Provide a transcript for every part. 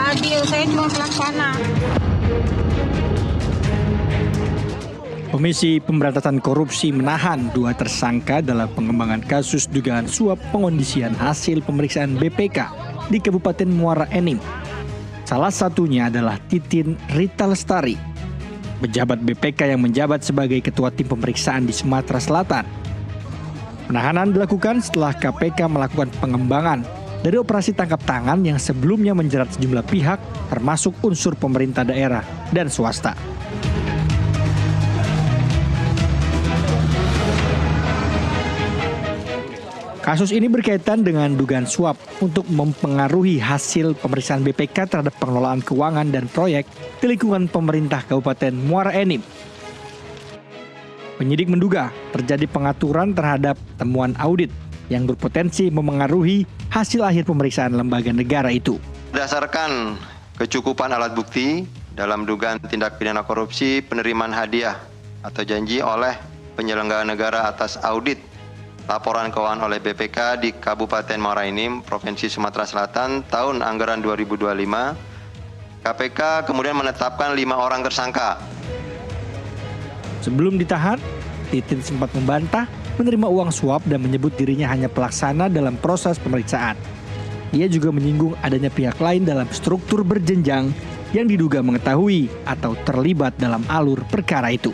adil, saya cuma pelaksana. Komisi Pemberantasan Korupsi menahan 2 tersangka dalam pengembangan kasus dugaan suap pengondisian hasil pemeriksaan BPK di Kabupaten Muara Enim. Salah satunya adalah Titin Rita Lestari, pejabat BPK yang menjabat sebagai ketua tim pemeriksaan di Sumatera Selatan. Penahanan dilakukan setelah KPK melakukan pengembangan dari operasi tangkap tangan yang sebelumnya menjerat sejumlah pihak termasuk unsur pemerintah daerah dan swasta. Kasus ini berkaitan dengan dugaan suap untuk mempengaruhi hasil pemeriksaan BPK terhadap pengelolaan keuangan dan proyek di lingkungan pemerintah Kabupaten Muara Enim. Penyidik menduga terjadi pengaturan terhadap temuan audit yang berpotensi memengaruhi hasil akhir pemeriksaan lembaga negara itu. Berdasarkan kecukupan alat bukti dalam dugaan tindak pidana korupsi penerimaan hadiah atau janji oleh penyelenggara negara atas audit laporan keuangan oleh BPK di Kabupaten Muara Enim, Provinsi Sumatera Selatan tahun anggaran 2025, KPK kemudian menetapkan 5 orang tersangka. Sebelum ditahan, Titin sempat membantah menerima uang suap dan menyebut dirinya hanya pelaksana dalam proses pemeriksaan. Ia juga menyinggung adanya pihak lain dalam struktur berjenjang yang diduga mengetahui atau terlibat dalam alur perkara itu.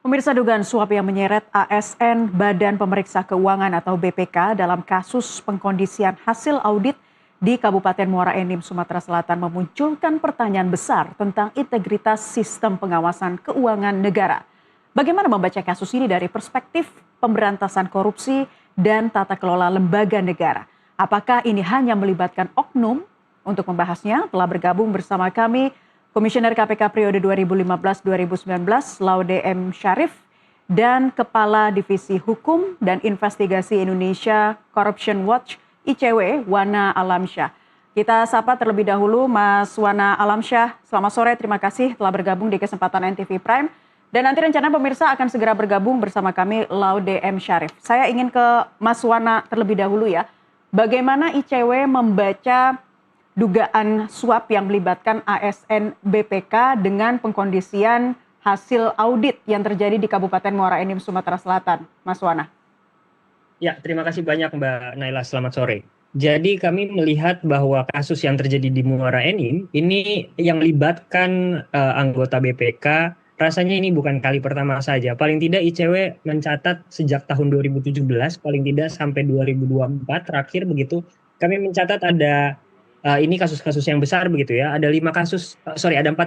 Pemirsa, dugaan suap yang menyeret ASN Badan Pemeriksa Keuangan atau BPK dalam kasus pengkondisian hasil audit di Kabupaten Muara Enim, Sumatera Selatan memunculkan pertanyaan besar tentang integritas sistem pengawasan keuangan negara. Bagaimana membaca kasus ini dari perspektif pemberantasan korupsi dan tata kelola lembaga negara? Apakah ini hanya melibatkan oknum? Untuk membahasnya telah bergabung bersama kami Komisioner KPK periode 2015-2019 Laude M. Syarif dan Kepala Divisi Hukum dan Investigasi Indonesia Corruption Watch ICW Wana Alamsyah. Kita sapa terlebih dahulu Mas Wana Alamsyah. Selamat sore, terima kasih telah bergabung di kesempatan NTV Prime. Dan nanti rencana pemirsa akan segera bergabung bersama kami Laude M. Syarif. Saya ingin ke Mas Wana terlebih dahulu ya. Bagaimana ICW membaca dugaan suap yang melibatkan ASN BPK dengan pengkondisian hasil audit yang terjadi di Kabupaten Muara Enim, Sumatera Selatan, Mas Wana? Ya, terima kasih banyak Mbak Naila, selamat sore. Jadi kami melihat bahwa kasus yang terjadi di Muara Enim ini yang melibatkan anggota BPK, rasanya ini bukan kali pertama saja. Paling tidak ICW mencatat sejak tahun 2017, paling tidak sampai 2024 terakhir begitu, kami mencatat ada ini kasus-kasus yang besar begitu ya. Ada 4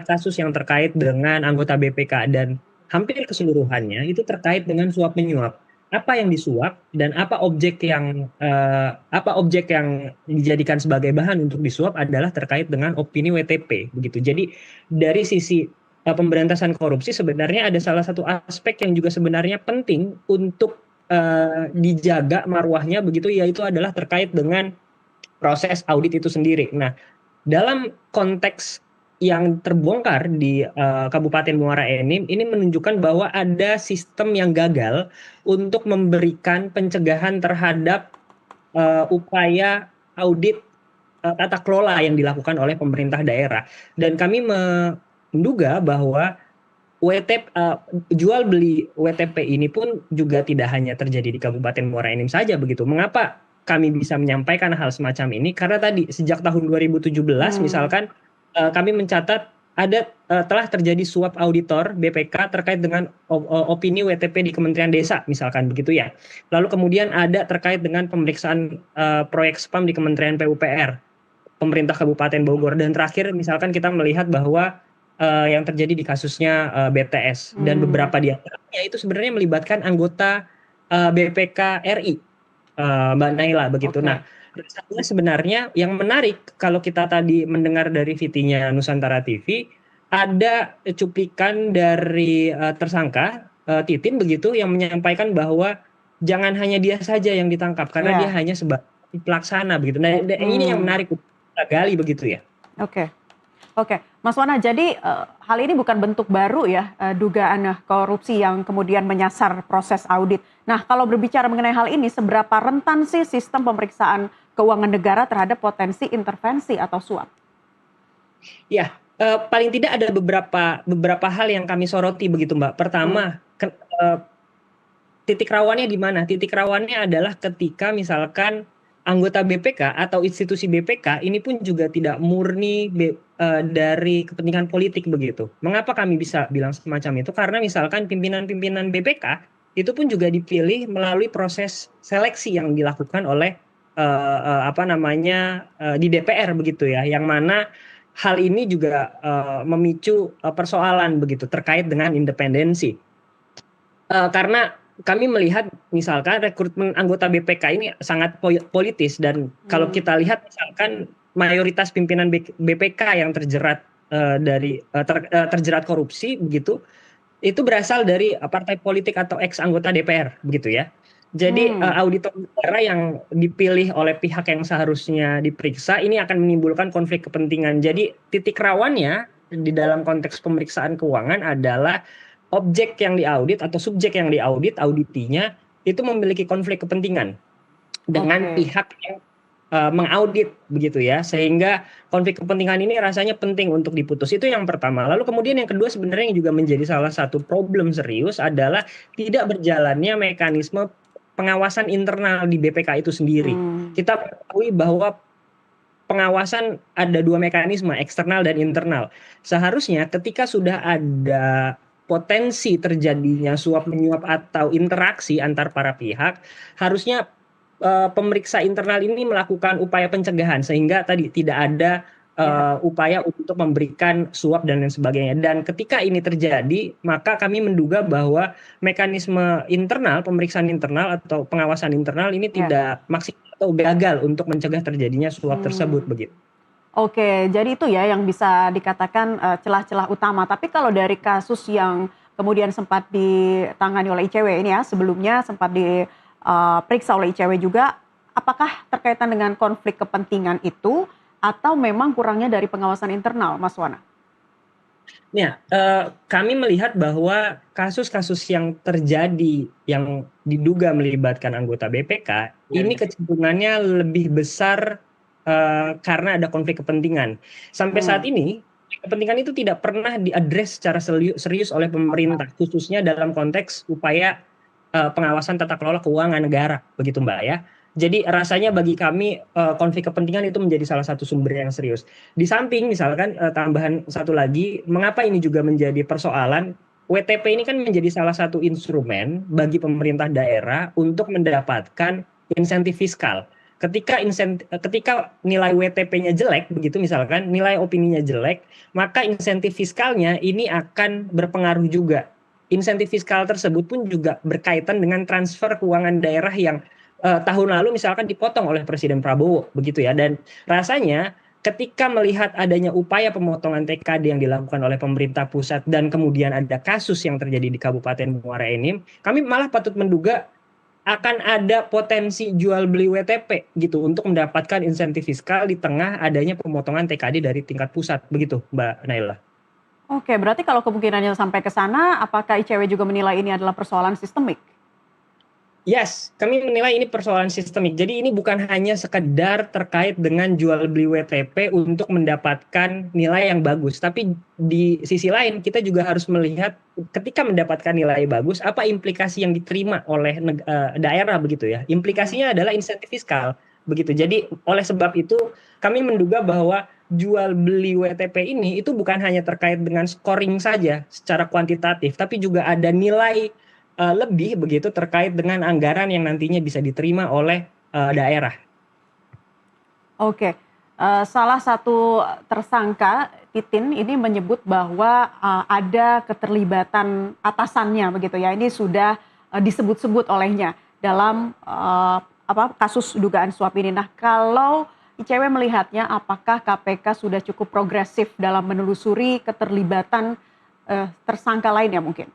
kasus yang terkait dengan anggota BPK dan hampir keseluruhannya itu terkait dengan suap menyuap. Apa yang disuap dan apa objek yang dijadikan sebagai bahan untuk disuap adalah terkait dengan opini WTP begitu. Jadi dari sisi pemberantasan korupsi sebenarnya ada salah satu aspek yang juga sebenarnya penting untuk dijaga marwahnya begitu, yaitu adalah terkait dengan proses audit itu sendiri. Nah, dalam konteks yang terbongkar di Kabupaten Muara Enim ini menunjukkan bahwa ada sistem yang gagal untuk memberikan pencegahan terhadap upaya audit tata kelola yang dilakukan oleh pemerintah daerah. Dan kami menduga bahwa jual beli WTP ini pun juga tidak hanya terjadi di Kabupaten Muara Enim saja begitu. Mengapa kami bisa menyampaikan hal semacam ini? Karena tadi sejak tahun 2017 misalkan kami mencatat ada telah terjadi suap auditor BPK terkait dengan opini WTP di Kementerian Desa misalkan begitu ya. Lalu kemudian ada terkait dengan pemeriksaan proyek spam di Kementerian PUPR, pemerintah Kabupaten Bogor, dan terakhir misalkan kita melihat bahwa yang terjadi di kasusnya BTS dan beberapa di antaranya itu sebenarnya melibatkan anggota BPK RI. Mbak Naila begitu. Okay. Nah, sebenarnya yang menarik kalau kita tadi mendengar dari VT-nya Nusantara TV, ada cuplikan dari tersangka Titin begitu yang menyampaikan bahwa jangan hanya dia saja yang ditangkap karena dia hanya sebagai pelaksana begitu. Nah, ini yang menarik kita gali begitu ya. Oke. Oke, Mas Wana, jadi hal ini bukan bentuk baru ya, dugaan korupsi yang kemudian menyasar proses audit. Nah, kalau berbicara mengenai hal ini, seberapa rentan sih sistem pemeriksaan keuangan negara terhadap potensi intervensi atau suap? Ya, paling tidak ada beberapa hal yang kami soroti begitu, Mbak. Pertama, titik rawannya di mana? Titik rawannya adalah ketika misalkan anggota BPK atau institusi BPK ini pun juga tidak murni dari kepentingan politik begitu. Mengapa kami bisa bilang semacam itu? Karena misalkan pimpinan-pimpinan BPK itu pun juga dipilih melalui proses seleksi yang dilakukan oleh di DPR begitu ya, yang mana hal ini juga memicu persoalan begitu terkait dengan independensi. Karena kami melihat misalkan rekrutmen anggota BPK ini sangat politis, dan kalau kita lihat misalkan mayoritas pimpinan BPK yang terjerat terjerat korupsi begitu, itu berasal dari partai politik atau ex anggota DPR begitu ya. Jadi auditor negara yang dipilih oleh pihak yang seharusnya diperiksa ini akan menimbulkan konflik kepentingan. Jadi titik rawannya di dalam konteks pemeriksaan keuangan adalah objek yang diaudit atau subjek yang diaudit, auditinya itu memiliki konflik kepentingan dengan pihak yang mengaudit begitu ya, sehingga konflik kepentingan ini rasanya penting untuk diputus. Itu yang pertama. Lalu kemudian yang kedua sebenarnya yang juga menjadi salah satu problem serius adalah tidak berjalannya mekanisme pengawasan internal di BPK itu sendiri. Kita ketahui bahwa pengawasan ada dua mekanisme, eksternal dan internal. Seharusnya ketika sudah ada potensi terjadinya suap menyuap atau interaksi antar para pihak, harusnya pemeriksa internal ini melakukan upaya pencegahan sehingga tadi tidak ada upaya untuk memberikan suap dan lain sebagainya. Dan ketika ini terjadi, maka kami menduga bahwa mekanisme internal, pemeriksaan internal atau pengawasan internal ini tidak maksimal atau gagal untuk mencegah terjadinya suap tersebut begitu. Oke, jadi itu ya yang bisa dikatakan celah-celah utama. Tapi kalau dari kasus yang kemudian sempat ditangani oleh ICW ini ya, sebelumnya sempat diperiksa oleh ICW juga, apakah terkaitan dengan konflik kepentingan itu atau memang kurangnya dari pengawasan internal, Mas Wana? Ya, kami melihat bahwa kasus-kasus yang terjadi yang diduga melibatkan anggota BPK ini kecenderungannya lebih besar karena ada konflik kepentingan. Sampai saat ini kepentingan itu tidak pernah diadres secara serius oleh pemerintah, khususnya dalam konteks upaya pengawasan tata kelola keuangan negara, begitu Mbak ya. Jadi rasanya bagi kami konflik kepentingan itu menjadi salah satu sumber yang serius. Di samping misalkan tambahan satu lagi, mengapa ini juga menjadi persoalan, WTP ini kan menjadi salah satu instrumen bagi pemerintah daerah untuk mendapatkan insentif fiskal. Ketika nilai WTP-nya jelek, begitu misalkan nilai opininya jelek, maka insentif fiskalnya ini akan berpengaruh juga. Insentif fiskal tersebut pun juga berkaitan dengan transfer keuangan daerah yang tahun lalu misalkan dipotong oleh Presiden Prabowo, begitu ya. Dan rasanya ketika melihat adanya upaya pemotongan TKD yang dilakukan oleh pemerintah pusat dan kemudian ada kasus yang terjadi di Kabupaten Muara Enim, kami malah patut menduga akan ada potensi jual beli WTP gitu untuk mendapatkan insentif fiskal di tengah adanya pemotongan TKD dari tingkat pusat, begitu Mbak Naila. Oke, berarti kalau kemungkinannya sampai ke sana, apakah ICW juga menilai ini adalah persoalan sistemik? Yes, kami menilai ini persoalan sistemik. Jadi ini bukan hanya sekedar terkait dengan jual beli WTP untuk mendapatkan nilai yang bagus, tapi di sisi lain kita juga harus melihat ketika mendapatkan nilai bagus, apa implikasi yang diterima oleh daerah begitu ya. Implikasinya adalah insentif fiskal begitu. Jadi oleh sebab itu kami menduga bahwa jual beli WTP ini itu bukan hanya terkait dengan scoring saja secara kuantitatif, tapi juga ada nilai lebih begitu terkait dengan anggaran yang nantinya bisa diterima oleh daerah. Oke, salah satu tersangka Titin ini menyebut bahwa ada keterlibatan atasannya begitu ya. Ini sudah disebut-sebut olehnya dalam kasus dugaan suap ini. Nah, kalau ICW melihatnya, apakah KPK sudah cukup progresif dalam menelusuri keterlibatan tersangka lainnya mungkin?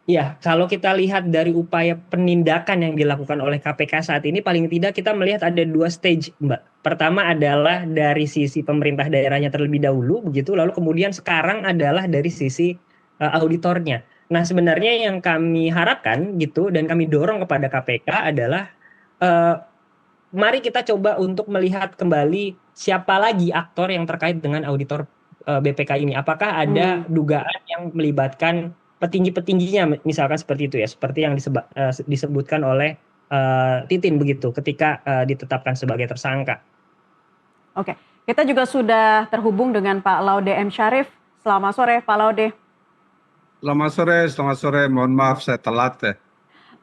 Ya, kalau kita lihat dari upaya penindakan yang dilakukan oleh KPK saat ini, paling tidak kita melihat ada 2 stage, Mbak. Pertama adalah dari sisi pemerintah daerahnya terlebih dahulu, begitu. Lalu kemudian sekarang adalah dari sisi auditornya. Nah, sebenarnya yang kami harapkan gitu dan kami dorong kepada KPK adalah eh, mari kita coba untuk melihat kembali siapa lagi aktor yang terkait dengan auditor BPK ini. Apakah ada dugaan yang melibatkan petinggi-petingginya, misalkan seperti itu ya, seperti yang disebutkan oleh Titin begitu, ketika ditetapkan sebagai tersangka. Oke, kita juga sudah terhubung dengan Pak Laude M. Syarif. Selamat sore, Pak Laude. Selamat sore. Mohon maaf saya telat ya.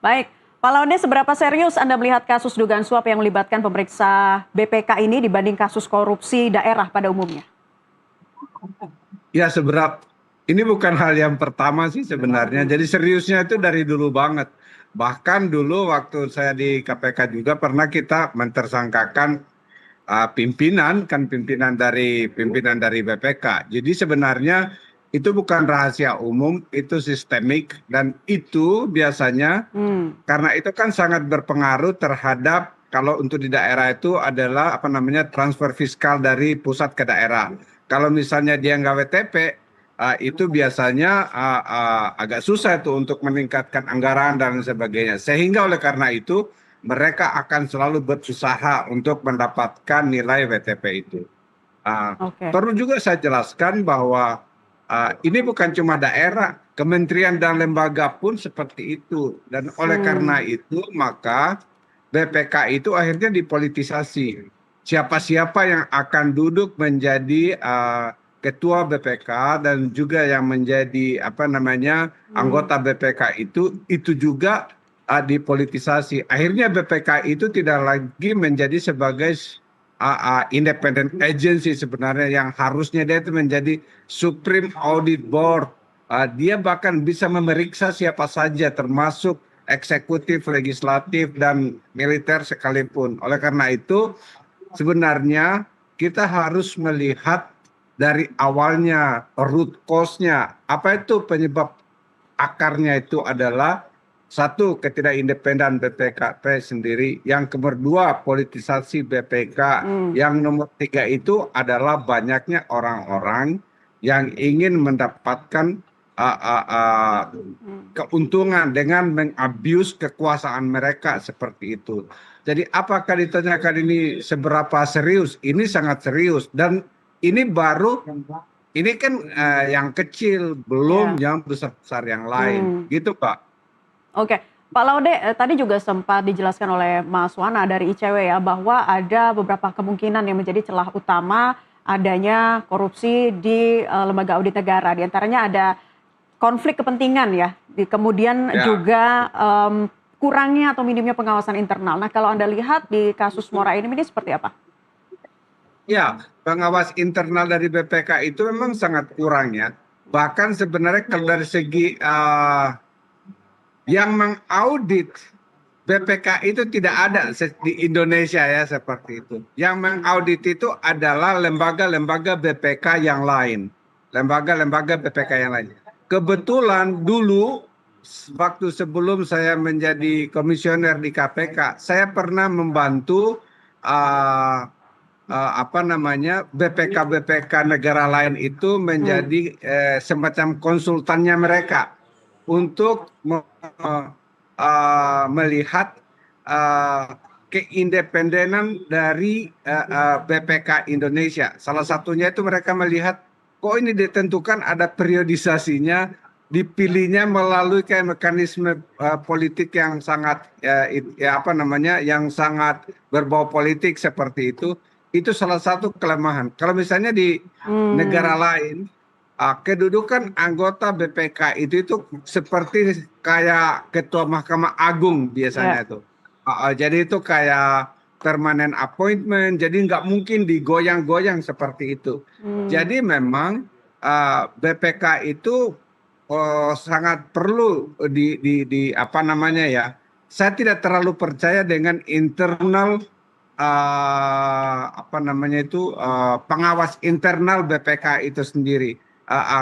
Baik, Pak Laude, seberapa serius Anda melihat kasus dugaan suap yang melibatkan pemeriksa BPK ini dibanding kasus korupsi daerah pada umumnya? Ya ini bukan hal yang pertama sih sebenarnya. Jadi seriusnya itu dari dulu banget. Bahkan dulu waktu saya di KPK juga pernah kita mentersangkakan pimpinan dari BPK. Jadi sebenarnya itu bukan rahasia umum, itu sistemik dan itu biasanya karena itu kan sangat berpengaruh terhadap kalau untuk di daerah itu adalah transfer fiskal dari pusat ke daerah. Kalau misalnya dia nggak WTP, itu biasanya agak susah itu untuk meningkatkan anggaran dan sebagainya. Sehingga oleh karena itu mereka akan selalu berusaha untuk mendapatkan nilai WTP itu. Perlu juga saya jelaskan bahwa ini bukan cuma daerah, kementerian dan lembaga pun seperti itu. Dan oleh karena itu maka BPK itu akhirnya dipolitisasi. Siapa-siapa yang akan duduk menjadi ketua BPK dan juga yang menjadi anggota BPK itu juga dipolitisasi. Akhirnya BPK itu tidak lagi menjadi sebagai independent agency sebenarnya yang harusnya dia itu menjadi Supreme Audit Board. Dia bahkan bisa memeriksa siapa saja termasuk eksekutif, legislatif, dan militer sekalipun. Oleh karena itu sebenarnya kita harus melihat dari awalnya root cause-nya. Apa itu penyebab akarnya itu adalah satu, ketidakindependenan BPK sendiri. Yang kedua, politisasi BPK. Yang nomor 3 itu adalah banyaknya orang-orang yang ingin mendapatkan keuntungan dengan mengabuse kekuasaan mereka seperti itu. Jadi apakah ditanyakan ini seberapa serius? Ini sangat serius dan ini kan yang kecil, belum yang besar-besar yang lain, gitu Pak. Oke, Pak Laude, tadi juga sempat dijelaskan oleh Mas Wana dari ICW ya, bahwa ada beberapa kemungkinan yang menjadi celah utama adanya korupsi di lembaga audit negara. Di antaranya ada konflik kepentingan ya, kemudian juga kurangnya atau minimnya pengawasan internal. Nah, kalau Anda lihat di kasus Muara Enim ini seperti apa? Ya, pengawas internal dari BPK itu memang sangat kurang ya. Bahkan sebenarnya kalau dari segi yang mengaudit BPK itu tidak ada di Indonesia ya seperti itu. Yang mengaudit itu adalah lembaga-lembaga BPK yang lain. Lembaga-lembaga BPK yang lain. Kebetulan dulu waktu sebelum saya menjadi komisioner di KPK, saya pernah membantu BPK negara lain itu menjadi semacam konsultannya mereka untuk melihat keindependenan dari BPK Indonesia. Salah satunya itu mereka melihat kok ini ditentukan ada periodisasinya, dipilihnya melalui kayak mekanisme politik yang sangat yang sangat berbau politik seperti itu. Itu salah satu kelemahan. Kalau misalnya di negara lain, kedudukan anggota BPK itu seperti kayak ketua Mahkamah Agung biasanya itu. Jadi itu kayak permanent appointment, jadi nggak mungkin digoyang-goyang seperti itu. Jadi memang BPK itu sangat perlu saya tidak terlalu percaya dengan internal pengawas internal BPK itu sendiri.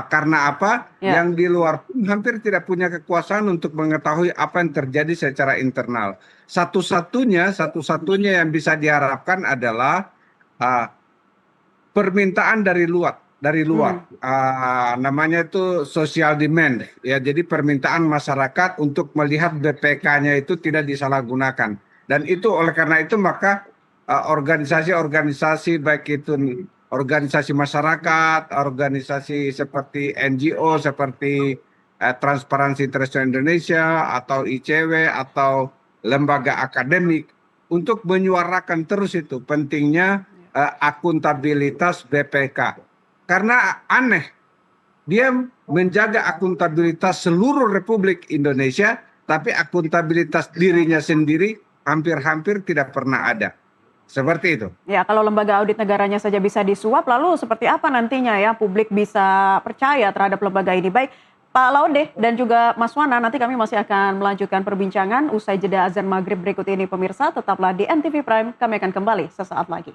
Karena apa? Ya. Yang di luar pun hampir tidak punya kekuasaan untuk mengetahui apa yang terjadi secara internal. Satu-satunya yang bisa diharapkan adalah permintaan dari luar. Namanya itu social demand. Ya, jadi permintaan masyarakat untuk melihat BPK-nya itu tidak disalahgunakan. Dan itu oleh karena itu maka organisasi-organisasi baik itu organisasi masyarakat, organisasi seperti NGO, seperti Transparansi International Indonesia atau ICW atau lembaga akademik untuk menyuarakan terus itu pentingnya akuntabilitas BPK. Karena aneh, dia menjaga akuntabilitas seluruh Republik Indonesia, tapi akuntabilitas dirinya sendiri hampir-hampir tidak pernah ada. Seperti itu. Ya, kalau lembaga audit negaranya saja bisa disuap, lalu seperti apa nantinya ya publik bisa percaya terhadap lembaga ini? Baik, Pak Laude dan juga Mas Wana, nanti kami masih akan melanjutkan perbincangan usai jeda azan maghrib berikut ini pemirsa. Tetaplah di NTV Prime, kami akan kembali sesaat lagi.